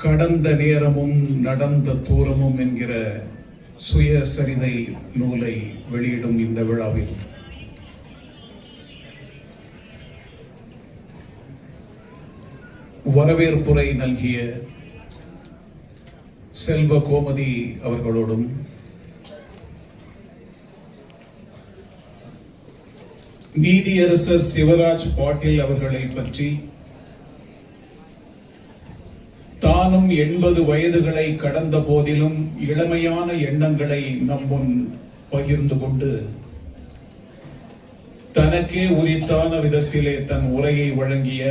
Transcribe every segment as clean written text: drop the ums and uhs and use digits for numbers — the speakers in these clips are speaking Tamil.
கடந்த நேரமும் நடந்த தூரமும் என்கிற சுயசரிதை நூலை வெளியிடும் இந்த விழாவில் வரவேற்புரை நல்கிய செல்வ கோமதி அவர்களோடும் நீதியரசர் சிவராஜ் பாட்டீல் அவர்களை பற்றி தானும் 80 வயதுகளை கடந்த போதிலும் இளமையான எண்ணங்களை நம்முன் பகிர்ந்து கொண்டு தனக்கே உரித்தான விதத்திலே தன் உரையை வழங்கிய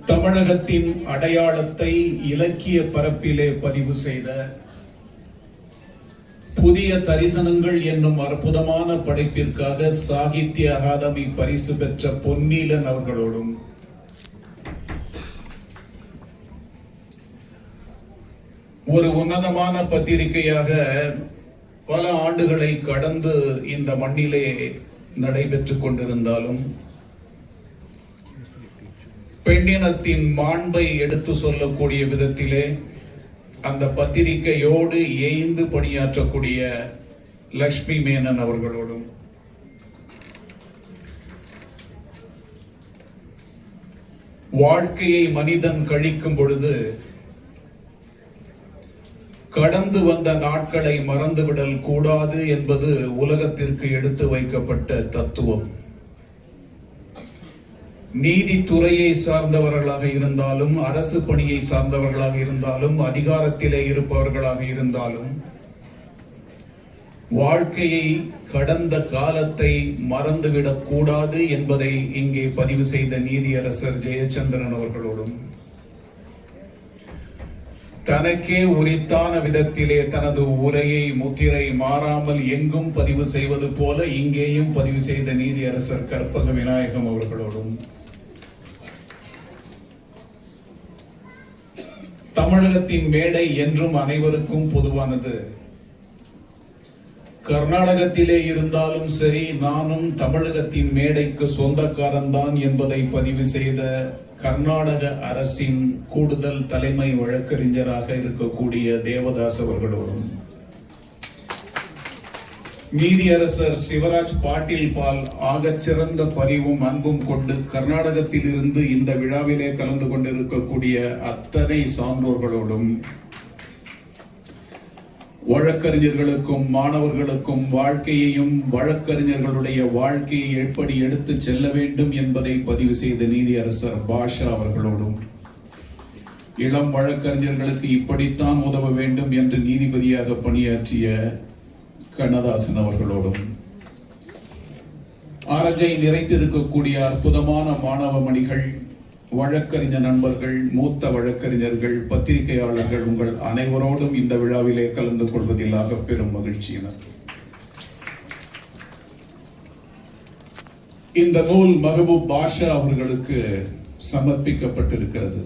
தமிழகத்தின் அடையாளத்தை இலக்கிய பரப்பிலே பதிவு செய்த புதிய தரிசனங்கள் என்னும் அற்புதமான படைப்பிற்காக சாகித்ய அகாதமி பரிசு பெற்ற பொன்னீலன் அவர்களோடும் ஒரு உன்னதமான பத்திரிகையாக பல ஆண்டுகளை கடந்து இந்த மண்ணிலே நடைபெற்றுக் கொண்டிருந்தாலும் பெண்ணினத்தின் மாண்பை எடுத்து சொல்லக்கூடிய விதத்திலே அந்த பத்திரிகையோடு ஏய்ந்து பணியாற்றக்கூடிய லட்சுமி மேனன் அவர்களோடும் வாழ்க்கையை மனிதன் கழிக்கும் பொழுது கடந்து வந்த நாட்களை மறந்துவிடல் கூடாது என்பது உலகத்திற்கு எடுத்து வைக்கப்பட்ட தத்துவம். நீதித்துறையை சார்ந்தவர்களாக இருந்தாலும், அரசு பணியை சார்ந்தவர்களாக இருந்தாலும், அதிகாரத்திலே இருப்பவர்களாக இருந்தாலும், வாழ்க்கையை கடந்த காலத்தை மறந்துவிடக் கூடாது என்பதை இங்கே பதிவு செய்த நீதியரசர் ஜெயச்சந்திரன் அவர்களோடும் தனக்கே உரித்தான விதத்திலே தனது உரையை முத்திரை மாறாமல் எங்கும் பதிவு செய்வது போல இங்கேயும் பதிவு செய்த நீதியரசர் கற்பக விநாயகம் அவர்களோடும் தமிழகத்தின் மேடை என்றும் அனைவருக்கும் பொதுவானது. கர்நாடகத்திலே இருந்தாலும் சரி, நானும் தமிழகத்தின் மேடைக்கு சொந்தக்காரன் தான் என்பதை பதிவு செய்த கர்நாடக அரசின் கூடுதல் தலைமை வழக்கறிஞராக இருக்கக்கூடிய தேவதாஸ் அவர்களோடும் நீதியரசர் சிவராஜ் பாட்டீல் பால் ஆகச் சிறந்த பரிவும் அன்பும் கொண்டு கர்நாடகத்தில் இருந்து இந்த விழாவிலே கலந்து கொண்டிருக்கக்கூடிய அத்தனை சான்றோர்களோடும் வழக்கறிஞர்களுக்கும் மாணவர்களுக்கும் வாழ்க்கையையும் வழக்கறிஞர்களுடைய வாழ்க்கையை எப்படி எடுத்து செல்ல வேண்டும் என்பதை பதிவு செய்த நீதியரசர் பாஷா அவர்களோடும் இளம் வழக்கறிஞர்களுக்கு இப்படித்தான் உதவ வேண்டும் என்று நீதிபதியாக பணியாற்றிய கண்ணதாசன் அவர்களோடும் அரங்கை நிறைத்திருக்கக்கூடிய அற்புதமான மாணவ மணிகள், வழக்கறிஞர் நண்பர்கள், மூத்த வழக்கறிஞர்கள், பத்திரிகையாளர்கள், உங்கள் அனைவரோடும் இந்த விழாவிலே கலந்து கொள்வதில் பெரும் மகிழ்ச்சியினர். இந்த நூல் மெஹபூப் பாஷா அவர்களுக்கு சமர்ப்பிக்கப்பட்டிருக்கிறது.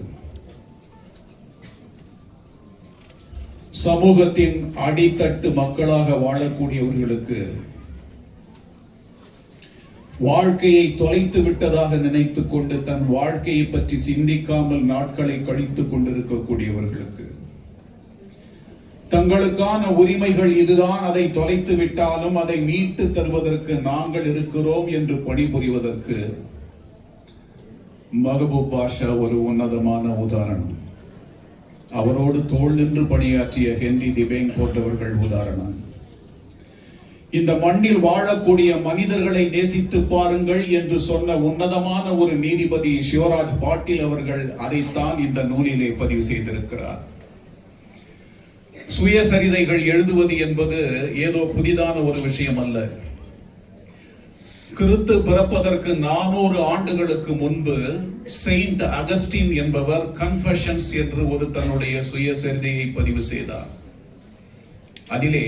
சமூகத்தின் அடித்தட்டு மக்களாக வாழக்கூடியவர்களுக்கு வாழ்க்கையை தொலைத்து விட்டதாக நினைத்துக் கொண்டு தன் வாழ்க்கையை பற்றி சிந்திக்காமல் நாட்களை கழித்துக் கொண்டிருக்கக்கூடியவர்களுக்கு தங்களுக்கான உரிமைகள் இதுதான், அதை தொலைத்து விட்டாலும் அதை மீட்டு தருவதற்கு நாங்கள் இருக்கிறோம் என்று பணிபுரிவதற்கு மெஹபூப் பாஷா ஒரு உன்னதமான உதாரணம். அவரோடு தோள் நின்று பணியாற்றிய ஹென்றி திபேங் போன்றவர்கள் உதாரணம். இந்த மண்ணில் வாழக்கூடிய மனிதர்களை நேசித்து பாருங்கள் என்று சொன்ன உன்னதமான ஒரு நீதிபதி சிவராஜ் பாட்டீல் அவர்கள் அதைத்தான் இந்த நூலிலே பதிவு செய்திருக்கிறார். சுயசரிதைகள் எழுதுவது என்பது ஏதோ புதிதான ஒரு விஷயம் அல்ல. கிறிஸ்து பிறப்பதற்கு 400 ஆண்டுகளுக்கு முன்பு செயின்ட் அகஸ்டின் என்பவர் கன்ஃபெஷன்ஸ் என்று ஒரு தன்னுடைய சுயசரிதையை பதிவு செய்தார். அதிலே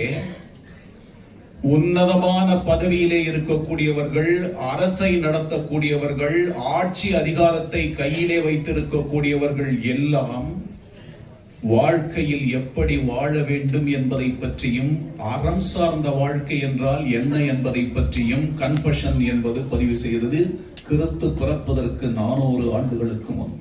உன்னதமான பதவியிலே இருக்கக்கூடியவர்கள், அரசை நடத்தக்கூடியவர்கள், ஆட்சி அதிகாரத்தை கையிலே வைத்திருக்கக்கூடியவர்கள் எல்லாம் வாழ்க்கையில் எப்படி வாழ வேண்டும் என்பதை பற்றியும், அறம் சார்ந்த வாழ்க்கை என்றால் என்ன என்பதை பற்றியும் கன்ஃபெஷன் என்பது பதிவு செய்தது கிறிஸ்து பிறப்பதற்கு 400 ஆண்டுகளுக்கு முன்.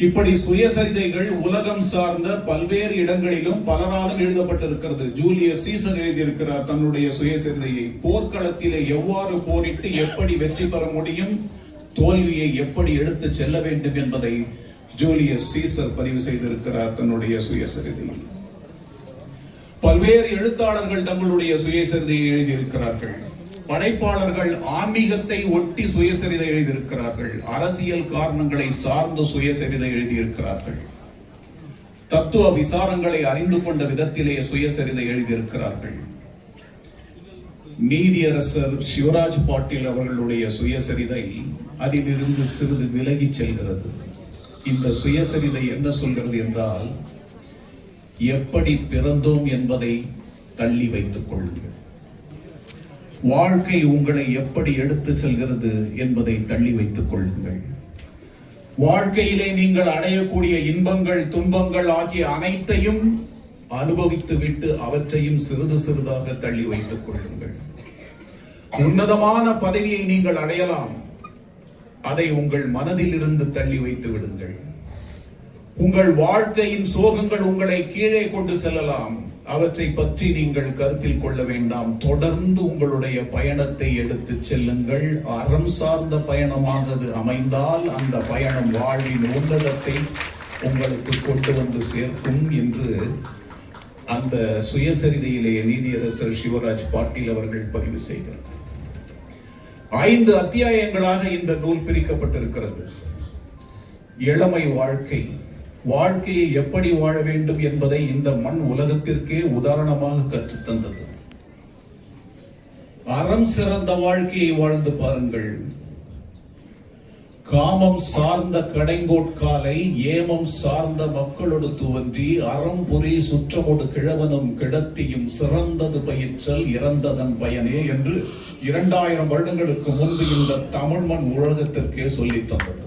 இப்படி சுயசரிதைகள் உலகம் சார்ந்த பல்வேறு இடங்களிலும் பலராலும் எழுதப்பட்டிருக்கிறது. ஜூலியஸ் சீசர் எழுதியிருக்கிறார் தன்னுடைய சுயசரிதையை. போர்க்களத்திலே எவ்வாறு போரிட்டு எப்படி வெற்றி பெற முடியும், தோல்வியை எப்படி எடுத்து செல்ல வேண்டும் என்பதை ஜூலியஸ் சீசர் பதிவு செய்திருக்கிறார் தன்னுடைய சுயசரிதையில். பல்வேறு எழுத்தாளர்கள் தங்களுடைய சுயசரிதையை எழுதியிருக்கிறார்கள். படைப்பாளர்கள் ஆன்மீகத்தை ஒட்டி சுயசரிதை எழுதியிருக்கிறார்கள். அரசியல் காரணங்களை சார்ந்த சுயசரிதை எழுதியிருக்கிறார்கள். தத்துவ விசாரங்களை அறிந்து கொண்ட விதத்திலே சுயசரிதை எழுதியிருக்கிறார்கள். நீதியரசர் சிவராஜ் பாட்டீல் அவர்களுடைய சுயசரிதை அதிலிருந்து சிறிது விலகி செல்கிறது. இந்த சுயசரிதை என்ன சொல்கிறது என்றால், எப்படி பிறந்தோம் என்பதை தள்ளி வைத்துக் கொள்ளுங்கள். வாழ்க்கை உங்களை எப்படி எடுத்து செல்கிறது என்பதை தள்ளி வைத்துக் கொள்ளுங்கள். வாழ்க்கையிலே நீங்கள் அடையக்கூடிய இன்பங்கள், துன்பங்கள் ஆகிய அனைத்தையும் அனுபவித்து விட்டு அவற்றையும் சிறிது சிறிதாக தள்ளி வைத்துக் கொள்ளுங்கள். உன்னதமான பதவியை நீங்கள் அடையலாம், அதை உங்கள் மனதில் இருந்து தள்ளி வைத்து விடுங்கள். உங்கள் வாழ்க்கையின் சோகங்கள் உங்களை கீழே கொண்டு செல்லலாம், அவற்றை பற்றி நீங்கள் கருத்தில் கொள்ள வேண்டாம். தொடர்ந்து உங்களுடைய பயணத்தை எடுத்து செல்லுங்கள். அறம் சார்ந்த பயணமானது அமைந்தால் அந்த பயணம் வாழ்வின் உன்னதத்தை உங்களுக்கு கொண்டு வந்து சேர்க்கும் என்று அந்த சுயசரிதையிலே நீதியரசர் சிவராஜ் பாட்டீல் அவர்கள் பதிவு செய்கிறார். 5 அத்தியாயங்களாக இந்த நூல் பிரிக்கப்பட்டிருக்கிறது. இளமை வாழ்க்கை, வாழ்க்கையை எப்படி வாழ வேண்டும் என்பதை இந்த மண் உலகத்திற்கே உதாரணமாக கற்றுத்தந்தது. அறம் சிறந்த வாழ்க்கையை வாழ்ந்து பாருங்கள். காமம் சார்ந்த கடைங்கோட்காலை ஏமம் சார்ந்த மக்களோடு துவன்றி அறம் புரி சுற்றமோடு கிழவனும் கிடத்தியும் சிறந்தது பயிற்றல் இறந்ததன் பயனே என்று 2000 வருடங்களுக்கு முன்பு இந்த தமிழ் மண் உலகத்திற்கே சொல்லித் தந்தது.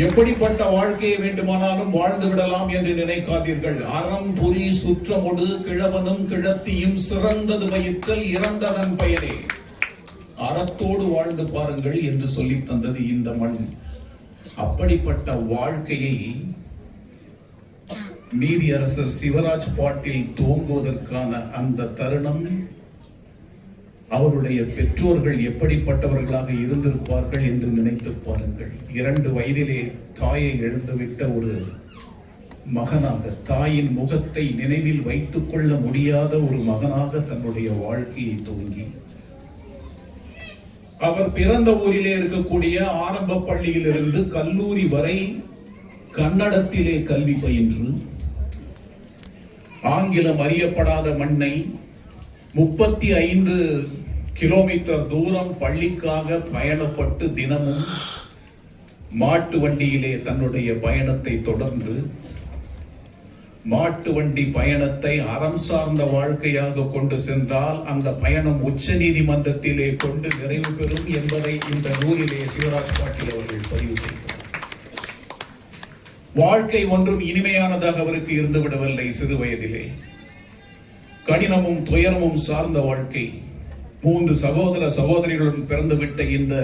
எப்படிப்பட்ட வாழ்க்கையை வேண்டுமானாலும் வாழ்ந்து விடலாம் என்று நினைக்காதீர்கள். அறம் புரி சுற்றமொடு கிழவனும் கிழத்தியும் சிறந்தது பயிற்றல் இறந்ததன் பயனே. அறத்தோடு வாழ்ந்து பாருங்கள் என்று சொல்லி தந்தது இந்த மண். அப்படிப்பட்ட வாழ்க்கையை நீதியரசர் சிவராஜ் பாட்டீல் துவங்குவதற்கான அந்த தருணம் அவருடைய பெற்றோர்கள் எப்படிப்பட்டவர்களாக இருந்திருப்பார்கள் என்று நினைத்து பாருங்கள். 2 வயதிலே தாயை இழந்துவிட்ட ஒரு மகனாக, தாயின் முகத்தை நினைவில் வைத்துக் கொள்ள முடியாத ஒரு மகனாக தன்னுடைய வாழ்க்கையை துவங்கி, அவர் பிறந்த ஊரிலே இருக்கக்கூடிய ஆரம்ப பள்ளியிலிருந்து கல்லூரி வரை கன்னடத்திலே கல்வி பயின்று, ஆங்கிலம் அறியப்படாத மண்ணை 35 கிலோமீட்டர் தூரம் பள்ளிக்காக பயணப்பட்டு தினமும் மாட்டு வண்டியிலே தன்னுடைய பயணத்தை தொடர்ந்து, மாட்டு வண்டி பயணத்தை அறம் சார்ந்த வாழ்க்கையாக கொண்டு சென்றால் அந்த பயணம் உச்ச நீதிமன்றத்திலே கொண்டு நிறைவு பெறும் என்பதை இந்த நூலிலே சிவராஜ் பாட்டீல் அவர்கள் பதிவு செய்தார். வாழ்க்கை ஒன்றும் இனிமையானதாக அவருக்கு இருந்து விடவில்லை. சிறு வயதிலே கடினமும் துயரமும் சார்ந்த வாழ்க்கை. 3 சகோதர சகோதரிகளுடன் பிறந்துவிட்ட இந்த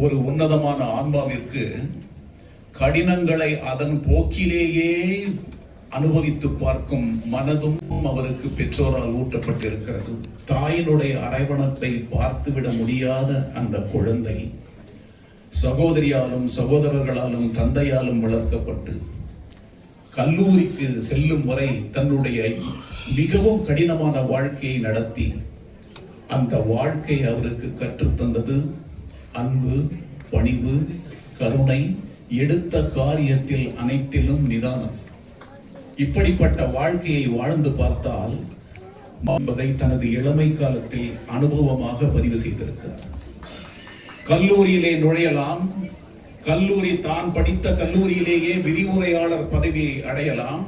ஒரு உன்னதமான ஆன்மாவிற்கு கடினங்களை அதன் போக்கிலேயே அனுபவித்து பார்க்கும் மனதும் அவருக்கு பெற்றோரால் ஊட்டப்பட்டிருக்கிறது. தாயினுடைய அரவணைப்பை பார்த்துவிட முடியாத அந்த குழந்தை சகோதரியாலும் சகோதரர்களாலும் தந்தையாலும் வளர்க்கப்பட்டு கல்லூரிக்கு செல்லும் வரை தன்னுடைய மிகவும் கடினமான வாழ்க்கையை நடத்தி அந்த வாழ்க்கை அவருக்கு கற்றுத்தந்தது அன்பு, பணிவு, கருணை, எடுத்த காரியத்தில் அனைத்திலும் நிதானம். இப்படிப்பட்ட வாழ்க்கையை வாழ்ந்து பார்த்தால் என்பதை தனது இளமை காலத்தில் அனுபவமாக பதிவு செய்திருக்கிறார். கல்லூரியிலே நுழையலாம், கல்லூரி தான் படித்த கல்லூரியிலேயே விரிவுரையாளர் பதவியை அடையலாம்.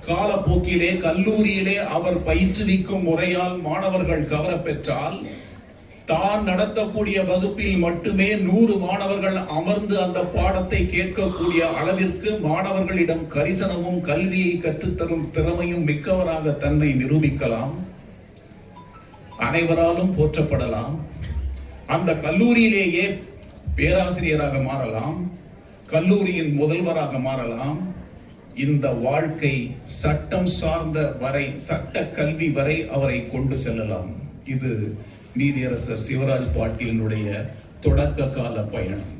காலப்போக்கிலே கல்லூரியிலே அவர் பயிற்றுவிக்கும் முறையால் மாணவர்கள் கவர பெற்றால் தான் நடத்தக்கூடிய வகுப்பில் மட்டுமே 100 மாணவர்கள் அமர்ந்து அந்த பாடத்தை கேட்கக்கூடிய அளவிற்கு மாணவர்களிடம் கரிசனமும் கல்வியை கற்றுத்தரும் திறமையும் மிக்கவராக தன்னை நிரூபிக்கலாம். அனைவராலும் போற்றப்படலாம். அந்த கல்லூரியிலேயே பேராசிரியராக மாறலாம். கல்லூரியின் முதல்வராக மாறலாம். இந்த வாழ்க்கை சட்டம் சார்ந்த வரை, சட்ட கல்வி வரை அவரை கொண்டு செல்லலாம். இது நீதியரசர் சிவராஜ் பாட்டீலினுடைய தொடக்க கால பயணம்.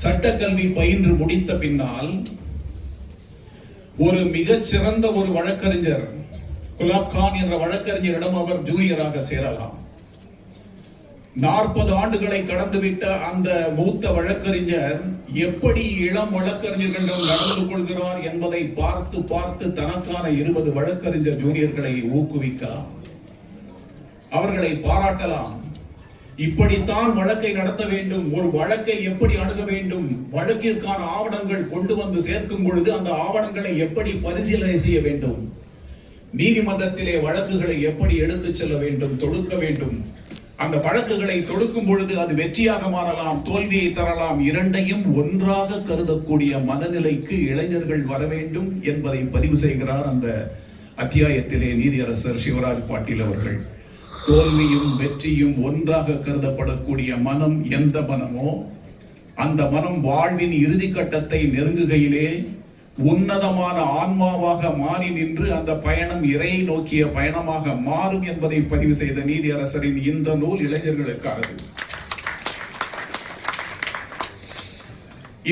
சட்டக்கல்வி பயின்று முடித்த பின்னால் ஒரு மிகச்சிறந்த ஒரு வழக்கறிஞர், குலாப் கான் என்ற வழக்கறிஞரிடம் அவர் ஜூனியராக சேரலாம். 40 ஆண்டுகளை கடந்துவிட்ட அந்த மூத்த வழக்கறிஞர் எப்படி இளம் வழக்கறிஞர்களிடம் நடந்து கொள்கிறார் என்பதை பார்த்து பார்த்து தனக்கான 20 வழக்கறிஞர் ஜூனியர்களை ஊக்குவிக்கலாம், அவர்களை பாராட்டலாம். இப்படித்தான் வழக்கை நடத்த வேண்டும், ஒரு வழக்கை எப்படி அணுக வேண்டும், வழக்கிற்கான ஆவணங்கள் கொண்டு வந்து சேர்க்கும் பொழுது அந்த ஆவணங்களை எப்படி பரிசீலனை செய்ய வேண்டும், நீதிமன்றத்திலே வழக்குகளை எப்படி எடுத்துச் செல்ல வேண்டும், தொடுக்க வேண்டும், அந்த வழக்குகளை தொடுக்கும் பொழுது அது வெற்றியாக மாறலாம், தோல்வியை தரலாம், இரண்டையும் ஒன்றாக கருதக்கூடிய மனநிலைக்கு இளைஞர்கள் வர வேண்டும் என்பதை பதிவு செய்கிறார் அந்த அத்தியாயத்திலே நீதியரசர் சிவராஜ் பாட்டீல் அவர்கள். தோல்வியும் வெற்றியும் ஒன்றாக கருதப்படக்கூடிய மனம் எந்த மனமோ அந்த மனம் வாழ்வின் இறுதி கட்டத்தை நெருங்குகையிலே உன்னதமான ஆன்மாவாக மாறி நின்று அந்த பயணம் இறையை நோக்கிய பயணமாக மாறும் என்பதை பதிவு செய்த நீதியரசரின் இந்த நூல் இளைஞர்களுக்கானது.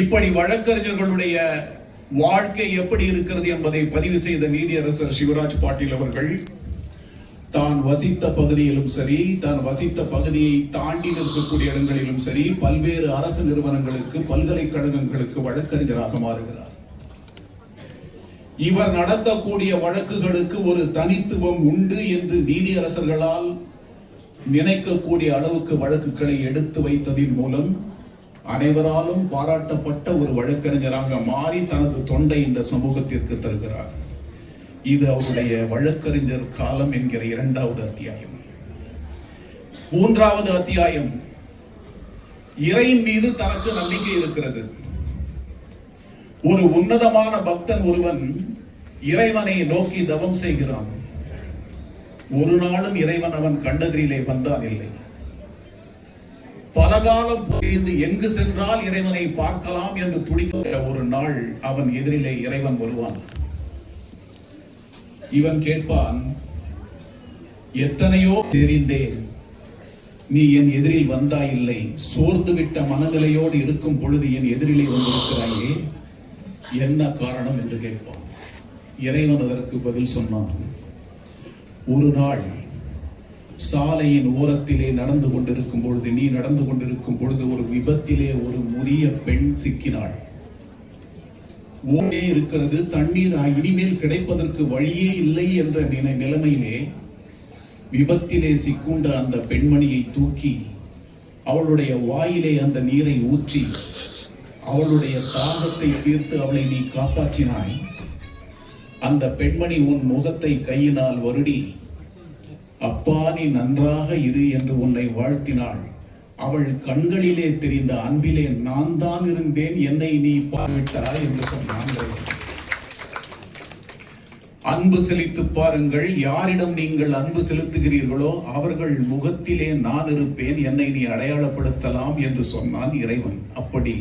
இப்படி வழக்கறிஞர்களுடைய வாழ்க்கை எப்படி இருக்கிறது என்பதை பதிவு செய்த நீதியரசர் சிவராஜ் பாட்டீல் அவர்கள் தான் வசித்த பகுதியிலும் சரி, தான் வசித்த பகுதியை தாண்டி இருக்கக்கூடிய இடங்களிலும் சரி, பல்வேறு அரசு நிறுவனங்களுக்கு, பல்கலைக்கழகங்களுக்கு வழக்கறிஞராக மாறுகிறார். இவர் நடத்தக்கூடிய வழக்குகளுக்கு ஒரு தனித்துவம் உண்டு என்று நீதியரசர்களால் நினைக்கக்கூடிய அளவுக்கு வழக்குகளை எடுத்து வைத்ததின் மூலம் அனைவராலும் பாராட்டப்பட்ட ஒரு வழக்கறிஞராக மாறி தனது தொண்டை இந்த சமூகத்திற்கு தருகிறார். இது அவருடைய வழக்கறிஞர் காலம் என்கிற 2வது அத்தியாயம். 3வது அத்தியாயம், இறையின் மீது தனக்கு நம்பிக்கை இருக்கிறது. ஒரு உன்னதமான பக்தன் ஒருவன் இறைவனை நோக்கி தவம் செய்கிறான். ஒரு நாளும் இறைவன் அவன் கண்டதிலே வந்தான் இல்லை. பலகாலம் புரிந்து எங்கு சென்றால் இறைவனை பார்க்கலாம் என்று துடிக்கிற ஒரு நாள் அவன் எதிரிலே இறைவன் வருவான். இவன் கேட்பான், எத்தனையோ தெரிந்தேன், நீ என் எதிரில் வந்தாயில்லை, சோர்ந்து விட்ட மனநிலையோடு இருக்கும் பொழுது என் எதிரிலே வந்திருக்கிறாயே, என்ன காரணம் என்று கேட்பான். இறைவன் அதற்கு பதில் சொன்னான், ஒரு நாள் சாலையின் ஓரத்திலே நடந்து கொண்டிருக்கும் பொழுது, நீ நடந்து கொண்டிருக்கும் பொழுது ஒரு விபத்திலே ஒரு முதிய பெண் சிக்கினாள். ஓடே இருக்கிறது, தண்ணீர் இனிமேல் கிடைப்பதற்கு வழியே இல்லை என்ற நிலைமையிலே விபத்திலே சிக்குண்ட அந்த பெண்மணியை தூக்கி அவளுடைய வாயிலே அந்த நீரை ஊற்றி அவளுடைய தாகத்தை தீர்த்து அவளை நீ காப்பாற்றினாய். அந்த பெண்மணி உன் முகத்தை கையினால் வருடி, அப்பா நீ நன்றாக இரு என்று உன்னை வாழ்த்தினாள். அவள் கண்களிலே தெரிந்த அன்பிலே நான் தான் இருந்தேன், என்னை நீ பார்விட்டாய் என்று சொன்னான். அன்பு செலுத்து பாருங்கள், யாரிடம் நீங்கள் அன்பு செலுத்துகிறீர்களோ அவர்கள் முகத்திலே நான் இருப்பேன், என்னை நீ அடையாளப்படுத்தலாம் என்று சொன்னான் இறைவன். அப்படி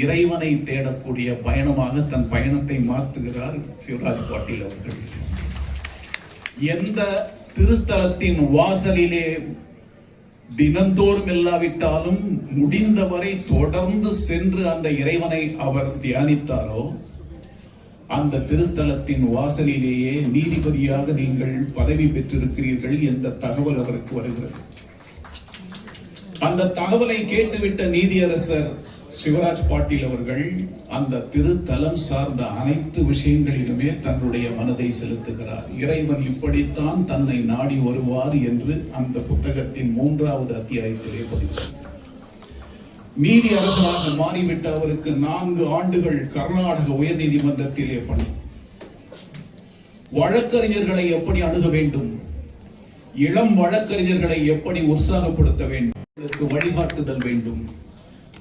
இறைவனை தேடக்கூடிய பயணமாக தன் பயணத்தை மாற்றுகிறார் சிவராஜ் பாட்டீல் அவர்கள். எந்த திருத்தலத்தின் வாசலிலே தினந்தோறும் இல்லாவிட்டாலும் முடிந்தவரை தொடர்ந்து சென்று அந்த இறைவனை அவர் தியானித்தாரோ அந்த திருத்தலத்தின் வாசலிலேயே நீதிபதியாக நீங்கள் பதவி பெற்றிருக்கிறீர்கள் என்ற தகவல் அவருக்கு வருகிறது. அந்த தகவலை கேட்டுவிட்ட நீதியரசர் சிவராஜ் பாட்டீல் அவர்கள் அந்த திருத்தலம் சார்ந்த அனைத்து விஷயங்களிலுமே தன்னுடைய மனதை செலுத்துகிறார். இறைவன் இப்படித்தான் தன்னை நாடி வருவார் என்று அந்த புத்தகத்தின் 3வது அத்தியாயத்திலே பதிவு செய்தார். நீதி அரசராக மாறிவிட்ட அவருக்கு 4 ஆண்டுகள் கர்நாடக உயர் நீதிமன்றத்திலே பணி. வழக்கறிஞர்களை எப்படி அணுக வேண்டும், இளம் வழக்கறிஞர்களை எப்படி உற்சாகப்படுத்த வேண்டும், வழிகாட்டுதல் வேண்டும்.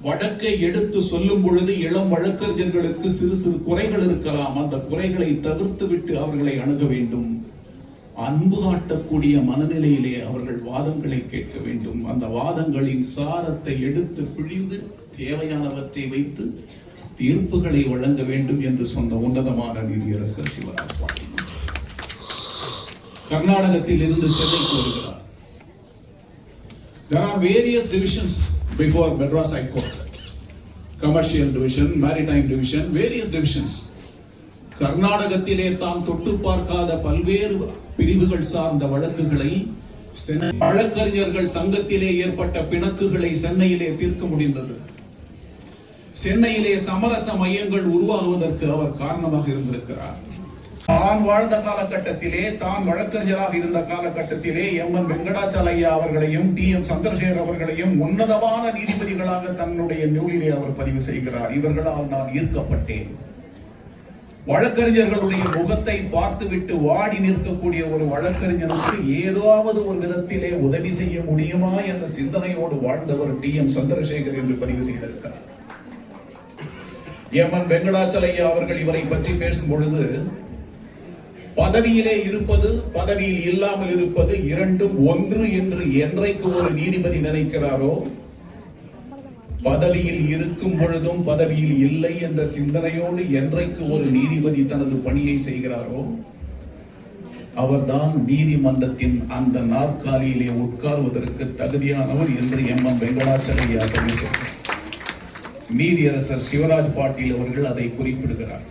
வழக்கை எடுத்து சொல்லும் பொழுது இளம் வழக்கறிஞர்களுக்கு சிறு சிறு குறைகள் இருக்கலாம், அந்த குறைகளை தவிர்த்து விட்டு அவர்களை அணுக வேண்டும். அன்பு காட்டக்கூடிய மனநிலையிலே அவர்கள் வாதங்களை கேட்க வேண்டும். அந்த வாதங்களின் சாரத்தை எடுத்து பிழிந்து தேவையானவற்றை வைத்து தீர்ப்புகளை வழங்க வேண்டும் என்று சொன்ன உன்னதமான நீதியரசர் சிவராஜ் பாட்டீல் கர்நாடகத்தில் இருந்து சென்னைக்கு வருகிறார். There are various divisions before Madras High Court. Commercial division, maritime division, various divisions. கர்நாடகத்திலே தாம் தொட்டு பார்க்காத பல்வேறு பிரிவுகள் சார்ந்த வழக்குகளை வழக்கறிஞர்கள் சங்கத்திலே ஏற்பட்ட பிணக்குகளை சென்னையிலே தீர்க்க முடிந்தது. சென்னையிலே சமரச மையங்கள் உருவாகுவதற்கு அவர் காரணமாக இருந்திருக்கிறார். தான் வாழ்ந்த காலகட்டத்திலே, தான் வழக்கறிஞராக இருந்த காலகட்டத்திலே எம்.என். வெங்கடாச்சலையா அவர்களையும் டி.எம். சந்திரசேகர் அவர்களையும் உன்னதமான நீதிபதிகளாக தன்னுடைய நூலிலே அவர் பதிவு செய்கிறார். இவர்களால் நான் ஈர்க்கப்பட்டேன். வழக்கறிஞர்களுடைய முகத்தை பார்த்துவிட்டு வாடி நிற்கக்கூடிய ஒரு வழக்கறிஞருக்கு ஏதாவது ஒரு விதத்திலே உதவி செய்ய முடியுமா என்ற சிந்தனையோடு வாழ்ந்தவர் டி.எம். சந்திரசேகர் என்று பதிவு செய்திருக்கிறார். எம்.என். வெங்கடாச்சலையா அவர்கள் இவரை பற்றி பேசும் பொழுது, பதவியிலே இருப்பது பதவியில் இல்லாமல் இருப்பது இரண்டும் ஒன்று என்று என்றைக்கு ஒரு நீதிபதி நினைக்கிறாரோ, பதவியில் இருக்கும் பொழுதும் பதவியில் இல்லை என்ற சிந்தனையோடு என்றைக்கு ஒரு நீதிபதி தனது பணியை செய்கிறாரோ, அவர்தான் நீதிமன்றத்தின் அந்த நாற்காலியிலே உட்கார்வதற்கு தகுதியானவர் என்று எம்.என். வெங்கடாச்சலையா சொல்கிறார். நீதியரசர் சிவராஜ் பாட்டீல் அவர்கள் அதை குறிப்பிடுகிறார்.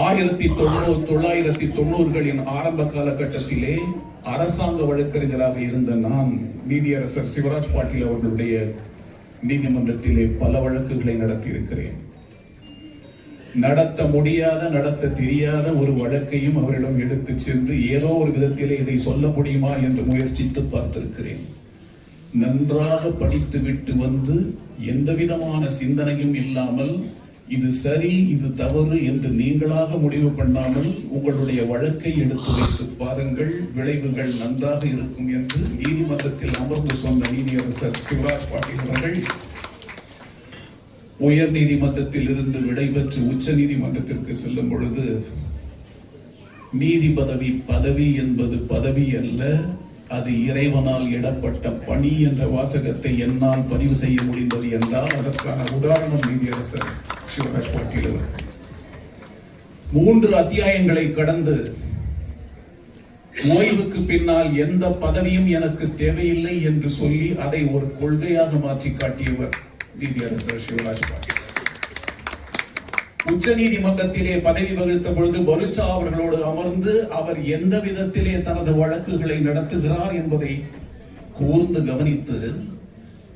1990களின் ஆரம்ப காலகட்டத்திலே அரசாங்க வழக்கறிஞராக இருந்த நான் நீதியரசர் சிவராஜ் பாட்டீல் அவர்களுடைய நீதிமன்றத்திலே பல வழக்குகளை நடத்தி இருக்கிறேன். நடத்த முடியாத, நடத்த தெரியாத ஒரு வழக்கையும் அவரிடம் எடுத்து சென்று ஏதோ ஒரு விதத்திலே இதை சொல்ல முடியுமா என்று முயற்சித்து பார்த்திருக்கிறேன். நன்றாக படித்து விட்டு வந்து எந்த விதமான சிந்தனையும் இல்லாமல் இது சரி இது தவறு என்று நீங்களாக முடிவு பண்ணாமல் உங்களுடைய வழக்கை எடுத்து வைத்து பாருங்கள், விளைவுகள் நன்றாக இருக்கும் என்று நீதிமன்றத்தில் அமர்ந்து சொன்ன நீதியரசர் சிவராஜ் பாட்டீல் அவர்கள் உயர் நீதிமன்றத்தில் இருந்து விடைபெற்று உச்ச நீதிமன்றத்திற்கு செல்லும் பொழுது, நீதி பதவி என்பது பதவி அல்ல, அது இறைவனால் இடப்பட்ட பணி என்ற வாசகத்தை என்னால் பதிவு செய்ய முடிந்தது என்றால் அதற்கான உதாரணம் நீதியரசர் சிவராஜ் பாட்டீல் அவர்கள். 3 அத்தியாயங்களை கடந்து ஓய்வுக்கு பின்னால் எந்த பதவியும் எனக்கு தேவையில்லை என்று சொல்லி அதை ஒரு கொள்கையாக மாற்றி காட்டியவர் நீதியரசர் சிவராஜ் பாட்டீல். உச்ச நீதிமன்றத்திலே பதவி வகித்த பொழுது பருச்சா அவர்களோடு அமர்ந்து அவர் எந்த விதத்திலே தனது வழக்குகளை நடத்துகிறார் என்பதை கூர்ந்து கவனித்து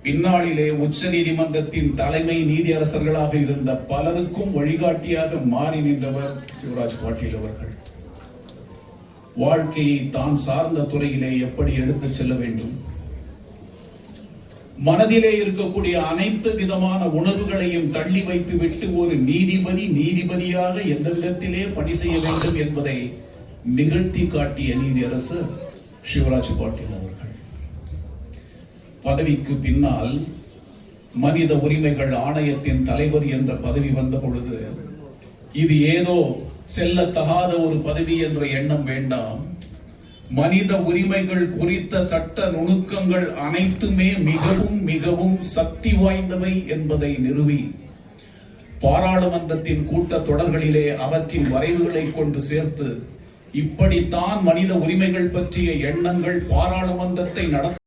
பின்னாளிலே உச்ச நீதிமன்றத்தின் தலைமை நீதியரசர்களாக இருந்த பலருக்கும் வழிகாட்டியாக மாறி நின்றவர் சிவராஜ் பாட்டீல் அவர்கள். வாழ்க்கையை தான் சார்ந்த துறையிலே எப்படி எடுத்துச் செல்ல வேண்டும், மனதிலே இருக்கக்கூடிய அனைத்து விதமான உணர்வுகளையும் தள்ளி வைத்து விட்டு ஒரு நீதிபதியாக எந்த விதத்திலே பணி செய்ய வேண்டும் என்பதை நிகழ்த்தி காட்டிய நீதியரசர் சிவராஜ் பாட்டீல் அவர்கள். பதவிக்கு பின்னால் மனித உரிமைகள் ஆணையத்தின் தலைவர் என்ற பதவி வந்த பொழுது இது ஏதோ செல்லத்தகாத ஒரு பதவி என்ற எண்ணம் வேண்டாம். மனித உரிமைகள் குறித்த சட்ட நுணுக்கங்கள் அனைத்துமே மிகவும் மிகவும் சக்தி வாய்ந்தவை என்பதை நிறுவி பாராளுமன்றத்தின் கூட்டத் தொடர்களிலே அவற்றின் வரைவுகளை கொண்டு சேர்த்து இப்படித்தான் மனித உரிமைகள் பற்றிய எண்ணங்கள் பாராளுமன்றத்தை நடத்த